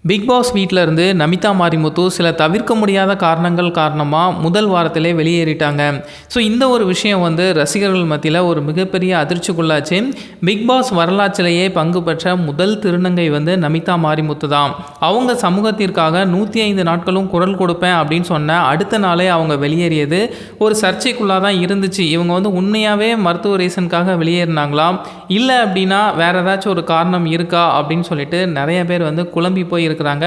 Big pass வீட்டில் இருந்து நமிதா மாரிமுத்து சில தவிர்க்க முடியாத காரணங்கள் காரணமாக முதல் வாரத்திலே வெளியேறிட்டாங்க. ஸோ இந்த ஒரு விஷயம் ரசிகர்கள் மத்தியில் ஒரு மிகப்பெரிய அதிர்ச்சிக்குள்ளாச்சு. பிக் பாஸ் வரலாற்றிலேயே பங்கு பெற்ற முதல் திருநங்கை நமிதா மாரிமுத்து தான். அவங்க சமூகத்திற்காக 105 நாட்களும் குரல் கொடுப்பேன் அப்படின்னு சொன்ன அடுத்த நாளே அவங்க வெளியேறியது ஒரு சர்ச்சைக்குள்ளாக தான் இருந்துச்சு. இவங்க உண்மையாகவே மருத்துவ ரீசனுக்காக வெளியேறினாங்களா, இல்லை அப்படின்னா வேறு ஏதாச்சும் ஒரு காரணம் இருக்கா அப்படின்னு சொல்லிட்டு நிறைய பேர் குழம்பி போய் இருக்கிறாங்க.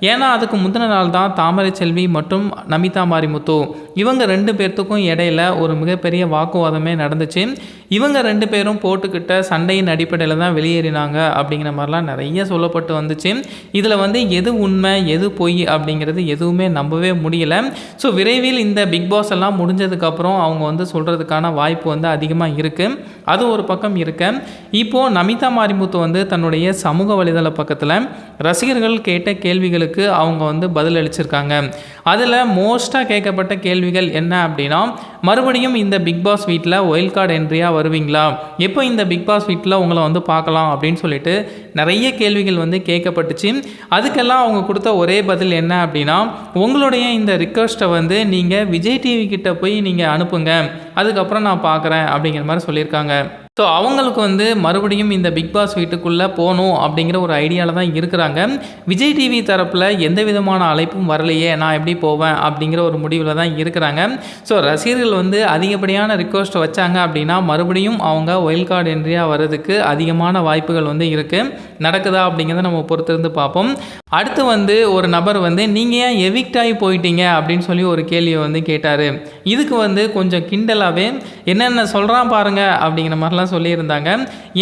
ஏன்னா அதுக்கு முந்தின நாள் தான் தாமரை செல்வி மற்றும் நமிதா மாரிமுத்து இவங்க 2 பேர்த்துக்கும் இடையில ஒரு மிகப்பெரிய வாக்குவாதமே நடந்துச்சு. இவங்க 2 பேரும் போட்டுக்கிட்ட சண்டையின் அடிப்படையில் தான் வெளியேறினாங்க அப்படிங்கிற மாதிரிலாம் நிறைய சொல்லப்பட்டு வந்துச்சு. இதில் எது உண்மை எது பொய் அப்படிங்கிறது எதுவுமே நம்பவே முடியல. ஸோ விரைவில் இந்த பிக் பாஸ் எல்லாம் முடிஞ்சதுக்கப்புறம் அவங்க சொல்கிறதுக்கான வாய்ப்பு அதிகமாக இருக்குது. அது ஒரு பக்கம் இருக்க, இப்போது நமிதா மாரிமுத்து தன்னுடைய சமூக வலைதள பக்கத்தில் ரசிகர்கள் கேட்ட கேள்விகளுக்கு அவங்க பதில் அளிச்சிருக்காங்க. அதில் மோஸ்ட்டாக கேட்கப்பட்ட கேள்விகள் என்ன அப்படின்னா, மறுபடியும் இந்த பிக் பாஸ் வீட்டில் ஒயில்ட் கார்டு என்ட்ரியாக வருவீங்களா, எப்போ இந்த பிக் பாஸ் வீட்டில் உங்களை பார்க்கலாம் அப்படின்னு சொல்லிட்டு நிறைய கேள்விகள் கேட்கப்பட்டுச்சு. அதுக்கெல்லாம் அவங்க கொடுத்த ஒரே பதில் என்ன அப்படின்னா, உங்களுடைய இந்த ரிக்வெஸ்ட்டை நீங்கள் விஜய் டிவி கிட்ட போய் நீங்கள் அனுப்புங்க, அதுக்கப்புறம் நான் பார்க்குறேன் அப்படிங்கிற மாதிரி சொல்லியிருக்காங்க. ஸோ அவங்களுக்கு மறுபடியும் இந்த பிக் பாஸ் வீட்டுக்குள்ளே போகணும் அப்படிங்கிற ஒரு ஐடியாவில் தான் இருக்கிறாங்க. விஜய் டிவி தரப்பில் எந்த விதமான அழைப்பும் வரலையே, நான் எப்படி போவேன் அப்படிங்கிற ஒரு முடிவில் தான் இருக்கிறாங்க. ஸோ ரசிகர்கள் அதிகப்படியான ரிக்வெஸ்ட் வச்சாங்க அப்படின்னா மறுபடியும் அவங்க ஒயில்ட் கார்டு என்ட்ரியாக வர்றதுக்கு அதிகமான வாய்ப்புகள் இருக்குது. நடக்குதா அப்படிங்கிறத நம்ம பொறுத்திருந்து பார்ப்போம். அடுத்து ஒரு நபர் நீங்கள் ஏன் எவிக்ட் ஆகி போயிட்டீங்க அப்படின்னு சொல்லி ஒரு கேள்வியை கேட்டார். இதுக்கு கொஞ்சம் கிண்டலாகவே என்னென்ன சொல்கிறான் பாருங்க அப்படிங்கிற மாதிரிலாம் சொல்லியிருந்தாங்க.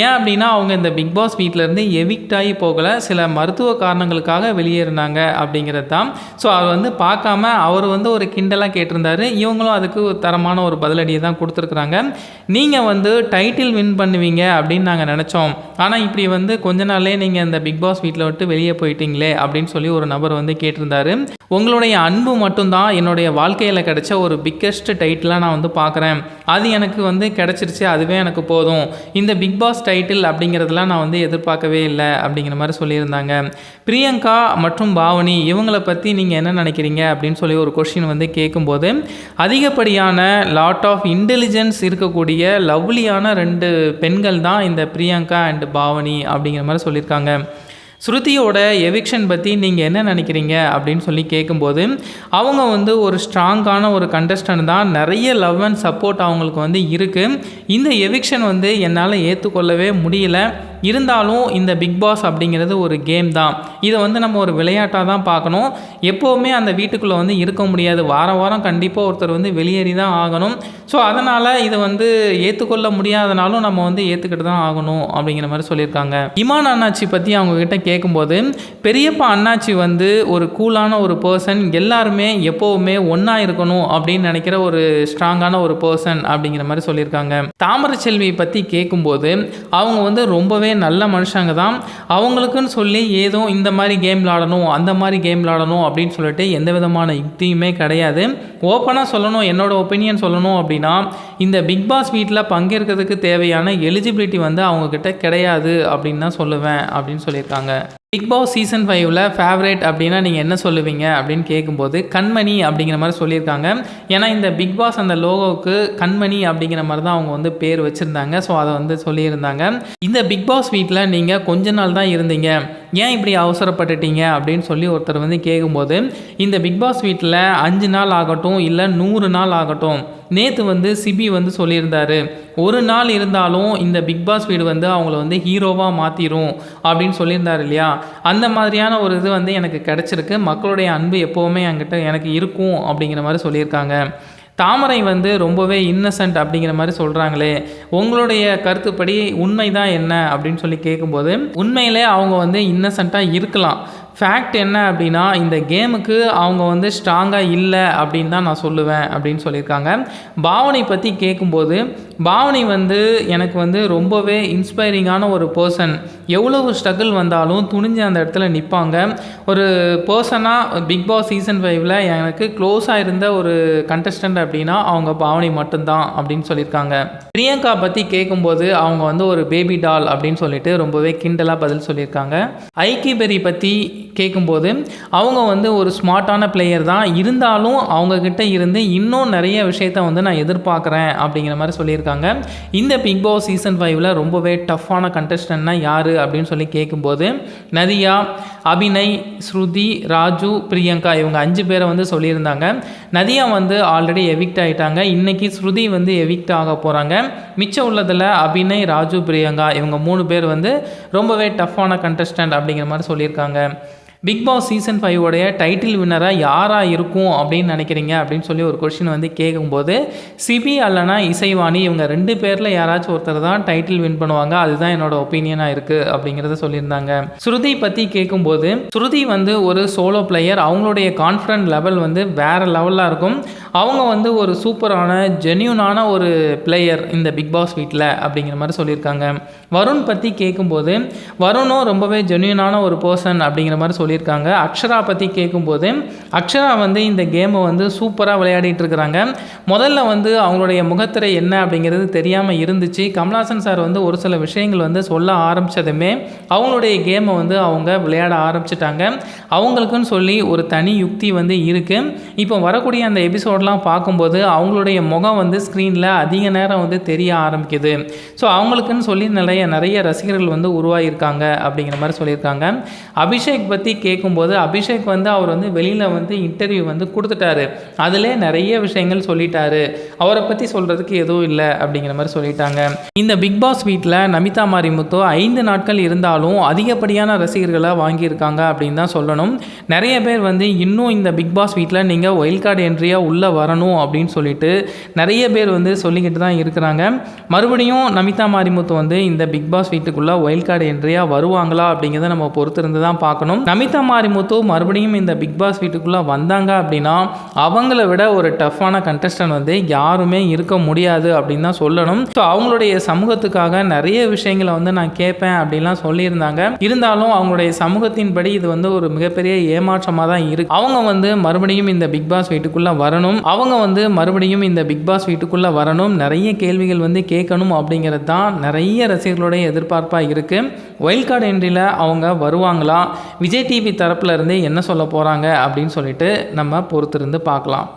ஏன் அப்படின்னா அவங்க இந்த பிக் பாஸ் வீட்டிலேருந்து எவிக்ட் ஆகி போகலை, சில மருத்துவ காரணங்களுக்காக வெளியேறினாங்க அப்படிங்கிறது தான். ஸோ அவர் பார்க்காம அவர் ஒரு கிண்டலாக கேட்டிருந்தார். இவங்களும் அதுக்கு தரமான ஒரு பதிலடியை தான் கொடுத்துருக்குறாங்க. நீங்கள் டைட்டில் வின் பண்ணுவீங்க அப்படின்னு நாங்கள் நினச்சோம், ஆனால் இப்படி கொஞ்ச நாள்லேயே நீங்கள் இந்த பிக் பாஸ் வீட்டில் விட்டு வெளியே போயிட்டீங்களே அப்படின்னு சொல்லி ஒரு நபர் கேட்டிருந்தார். உங்களுடைய அன்பு மட்டும்தான் என்னுடைய வாழ்க்கையில் கிடைச்ச ஒரு பிக்கெஸ்ட் டைட்டிலாக நான் பார்க்குறேன். அது எனக்கு கிடச்சிருச்சு, அதுவே எனக்கு போதும். இந்த பிக் பாஸ் டைட்டில் அப்படிங்கிறதுலாம் நான் எதிர்பார்க்கவே இல்லை அப்படிங்கிற மாதிரி சொல்லியிருந்தாங்க. பிரியங்கா மற்றும் பாவனி இவங்களை பற்றி நீங்கள் என்ன நினைக்கிறீங்க அப்படின்னு சொல்லி ஒரு கொஸ்டின் கேட்கும்போது, அதிகப்படியான லாட் ஆஃப் இன்டெலிஜென்ஸ் இருக்கக்கூடிய லவ்லியான 2 பெண்கள் தான் இந்த பிரியங்கா அண்ட் பாவனி அப்படிங்கிற மாதிரி சொல்லியிருக்காங்க. ஸ்ருதியோட எவிக்ஷன் பற்றி நீங்கள் என்ன நினைக்கிறீங்க அப்படின்னு சொல்லி கேட்கும்போது, அவங்க ஒரு ஸ்ட்ராங்கான ஒரு கண்டஸ்டன்ட் தான், நிறைய லவ் அண்ட் சப்போர்ட் அவங்களுக்கு இருக்குது. இந்த எவிக்ஷன் என்னால் ஏற்றுக்கொள்ளவே முடியல. இருந்தாலும் இந்த பிக் பாஸ் அப்படிங்கிறது ஒரு கேம் தான். இதை நம்ம ஒரு விளையாட்டாக தான் பார்க்கணும். எப்போவுமே அந்த வீட்டுக்குள்ளே இருக்க முடியாது. வாரம் வாரம் கண்டிப்பாக ஒருத்தர் வெளியேறி தான் ஆகணும். ஸோ அதனால் இதை ஏற்றுக்கொள்ள முடியாதனாலும் நம்ம ஏற்றுக்கிட்டு தான் ஆகணும் அப்படிங்கிற மாதிரி சொல்லியிருக்காங்க. இமான் அண்ணாச்சி பற்றி அவங்கக்கிட்ட கேட்கும்போது, பெரியப்பா அண்ணாச்சி ஒரு கூலான ஒரு பர்சன், எல்லாருமே எப்போவுமே ஒன்றா இருக்கணும் அப்படின்னு நினைக்கிற ஒரு ஸ்ட்ராங்கான ஒரு பர்சன் அப்படிங்கிற மாதிரி சொல்லியிருக்காங்க. தாமரை செல்வியை பற்றி கேட்கும்போது, அவங்க ரொம்பவே நல்ல மனுஷங்க தான். அவங்களுக்குன்னு சொல்லி ஏதோ இந்த மாதிரி கேம் விளாடணும் அந்த மாதிரி கேம் விளாடணும் அப்படின்னு சொல்லிட்டு எந்த விதமான யுக்தியுமே கிடையாது. ஓப்பனாக சொல்லணும், என்னோட ஒப்பீனியன் சொல்லணும் அப்படின்னா, இந்த பிக் பாஸ் வீட்டில் பங்கேற்கிறதுக்கு தேவையான எலிஜிபிலிட்டி அவங்கக்கிட்ட கிடையாது அப்படின்னு தான் சொல்லுவேன் அப்படின்னு சொல்லியிருக்காங்க. பிக் பாஸ் சீசன் 5ல் ஃபேவரேட் அப்படின்னா நீங்கள் என்ன சொல்லுவீங்க அப்படின்னு கேட்கும்போது, கண்மணி அப்படிங்கிற மாதிரி சொல்லியிருக்காங்க. ஏன்னா இந்த பிக் பாஸ் அந்த லோகோவுக்கு கண்மணி அப்படிங்கிற மாதிரி தான் அவங்க பேர் வச்சுருந்தாங்க. ஸோ அதை சொல்லியிருந்தாங்க. இந்த பிக் பாஸ் வீட்டில் நீங்கள் கொஞ்ச நாள் தான் இருந்தீங்க, ஏன் இப்படி அவசரப்பட்டுட்டீங்க அப்படின்னு சொல்லி ஒருத்தர் கேட்கும்போது, இந்த பிக் பாஸ் வீட்டில் 5 நாள் ஆகட்டும் இல்லை 100 நாள் ஆகட்டும், நேற்று சிபி சொல்லியிருந்தார், ஒரு நாள் இருந்தாலும் இந்த பிக் பாஸ் வீடு அவங்கள ஹீரோவாக மாற்றிடும் அப்படின்னு சொல்லியிருந்தார் இல்லையா. அந்த மாதிரியான ஒரு இது எனக்கு கிடச்சிருக்கு. மக்களுடைய அன்பு எப்போவுமே என்கிட்ட எனக்கு இருக்கும் அப்படிங்கிற மாதிரி சொல்லியிருக்காங்க. தாமரை ரொம்பவே இன்னசென்ட் அப்படிங்கிற மாதிரி சொல்கிறாங்களே, உங்களுடைய கருத்துப்படி உண்மை தான் என்ன அப்படின்னு சொல்லி கேட்கும்போது, உண்மையிலே அவங்க இன்னசென்ட்டாக இருக்கலாம். ஃபேக்ட் என்ன அப்படின்னா, இந்த கேமுக்கு அவங்க ஸ்ட்ராங்காக இல்லை அப்படின்னு தான் நான் சொல்லுவேன் அப்படின்னு சொல்லியிருக்காங்க. பாவனை பற்றி கேட்கும்போது, பாவனி வந்து எனக்கு வந்து ரொம்பவே இன்ஸ்பைரிங்கான ஒரு பர்சன். எவ்வளவு ஸ்ட்ரகிள் வந்தாலும் துணிஞ்சு அந்த இடத்துல நிற்பாங்க. ஒரு பர்சனாக பிக் பாஸ் சீசன் 5ல் எனக்கு க்ளோஸாக இருந்த ஒரு கண்டஸ்டன்ட் அப்படின்னா அவங்க பாவனி மட்டும்தான் அப்படின்னு சொல்லியிருக்காங்க. பிரியங்கா பற்றி கேட்கும்போது அவங்க வந்து ஒரு பேபி டால் அப்படின்னு சொல்லிட்டு ரொம்பவே கிண்டலாக பதில் சொல்லியிருக்காங்க. ஐக்கி பெரி பற்றி கேட்கும்போது அவங்க வந்து ஒரு ஸ்மார்ட்டான பிளேயர் தான், இருந்தாலும் அவங்கக்கிட்ட இருந்து இன்னும் நிறைய விஷயத்த வந்து நான் எதிர்பார்க்குறேன் அப்படிங்கிற மாதிரி சொல்லியிருக்காங்க. இந்த பிக் பாஸ் சீசன் 5ல் ரொம்பவே டஃப்பான கண்டஸ்டன்ட்னா யார் அப்படின்னு சொல்லி கேட்கும்போது நதியா, அபிநய், ஸ்ருதி, ராஜு, பிரியங்கா இவங்க 5 பேரை வந்து சொல்லியிருந்தாங்க. நதியா வந்து ஆல்ரெடி எவிக்ட் ஆகிட்டாங்க. இன்றைக்கி ஸ்ருதி வந்து எவிக்ட் ஆக போகிறாங்க. மிச்சம் உள்ளதில் அபிநய், ராஜு, பிரியங்கா இவங்க 3 பேர் வந்து ரொம்பவே டஃப்பான கண்டஸ்டன்ட் அப்படிங்கிற மாதிரி சொல்லியிருக்காங்க. பிக் பாஸ் சீசன் 5 டைட்டில் வின்னராக யாராக இருக்கும் அப்படின்னு நினைக்கிறீங்க அப்படின்னு சொல்லி ஒரு கொஷின் வந்து கேட்கும்போது சிபி அல்லனா இசைவாணி இவங்க 2 பேரில் யாராச்சும் ஒருத்தர் தான் டைட்டில் வின் பண்ணுவாங்க, அதுதான் என்னோட ஒப்பீனியனாக இருக்குது அப்படிங்கிறத சொல்லியிருந்தாங்க. ஸ்ருதி பற்றி கேட்கும்போது ஸ்ருதி வந்து ஒரு சோலோ பிளேயர். அவங்களுடைய கான்ஃபிடன்ட் லெவல் வந்து வேறு லெவலில் இருக்கும். அவங்க வந்து ஒரு சூப்பரான ஜென்யூனான ஒரு பிளேயர் இந்த பிக் பாஸ் வீட்டில் அப்படிங்கிற மாதிரி சொல்லியிருக்காங்க. வருண் பற்றி கேட்கும்போது வருணும் ரொம்பவே ஜென்யூனான ஒரு பர்சன் அப்படிங்கிற மாதிரி சொல்லியிருக்காங்க. அக்ஷரா பற்றி கேட்கும்போது அக்ஷரா வந்து இந்த கேமை வந்து சூப்பராக விளையாடிட்டு இருக்கிறாங்க. முதல்ல வந்து அவங்களுடைய முகத்திரை என்ன அப்படிங்கிறது தெரியாமல் இருந்துச்சு. கமல்ஹாசன் சார் வந்து ஒரு சில விஷயங்கள் வந்து சொல்ல ஆரம்பித்ததுமே அவங்களுடைய கேமை வந்து அவங்க விளையாட ஆரம்பிச்சிட்டாங்க. அவங்களுக்குன்னு சொல்லி ஒரு தனி யுக்தி வந்து இருக்குது. இப்போ வரக்கூடிய அந்த எபிசோடெலாம் பார்க்கும்போது அவங்களுடைய முகம் வந்து ஸ்க்ரீனில் அதிக நேரம் வந்து தெரிய ஆரம்பிக்குது. ஸோ அவங்களுக்குன்னு சொல்லி நிறைய ரசிகர்கள் வந்து உருவாகியிருக்காங்க அப்படிங்கிற மாதிரி சொல்லியிருக்காங்க. அபிஷேக் பற்றி கேட்கும்போது அபிஷேக் வந்து அவர் வந்து வெளியில் வந்து இன்டர்வியூ வந்து கொடுத்துட்டாரு. அதிலே நிறைய விஷயங்கள் சொல்லிட்டாரு. அவரை பற்றி சொல்கிறதுக்கு எதுவும் இல்லை அப்படிங்கிற மாதிரி சொல்லிட்டாங்க. இந்த பிக் பாஸ் வீட்டில் நமிதா மாரிமுத்து 5 நாட்கள் இருந்தாலும் அதிகப்படியான ரசிகர்களை வாங்கியிருக்காங்க அப்படின்னு தான் சொல்லணும். நிறைய பேர் வந்து இன்னும் இந்த பிக் பாஸ் வீட்டில் நீங்கள் ஒயில்ட் கார்டு என்ட்ரியாக உள்ளே வரணும் அப்படின்னு சொல்லிட்டு நிறைய பேர் வந்து சொல்லிக்கிட்டு தான் இருக்கிறாங்க. மறுபடியும் நமிதா மாரிமுத்து வந்து இந்த பிக் பாஸ் வீட்டுக்குள்ளே ஒயில்ட் கார்டு என்ட்ரியாக வருவாங்களா அப்படிங்கிறத நம்ம பொறுத்திருந்து தான் பார்க்கணும். நமிதா மாரிமுத்து மறுபடியும் இந்த பிக் பாஸ் வீட்டுக்குள்ளே வந்தாங்க அப்படின்னா அவங்கள விட ஒரு டஃப்பான கண்டஸ்டன்ட் வந்து யாருமே இருக்க முடியாது அப்படின்னு தான் சொல்லணும். ஸோ அவங்களுடைய சமூகத்துக்காக நிறைய விஷயங்களை வந்து நான் கேட்பேன் அப்படின்லாம் சொல்லியிருந்தாங்க. இருந்தாலும் அவங்களுடைய சமூகத்தின்படி இது வந்து ஒரு மிகப்பெரிய ஏமாற்றமாக தான் இருக்கு. அவங்க வந்து மறுபடியும் இந்த பிக் பாஸ் வீட்டுக்குள்ளே வரணும், நிறைய கேள்விகள் வந்து கேட்கணும் அப்படிங்கிறது தான் நிறைய ரசிகர்களுடைய எதிர்பார்ப்பாக இருக்குது. ஒயில்ட் கார்டு என்ட்ரியில் அவங்க வருவாங்களா, விஜய் டிவி தரப்புல இருந்து என்ன சொல்ல போகிறாங்க அப்படின்னு சொல்லிட்டு நம்ம பொறுத்திருந்து பார்க்கலாம்.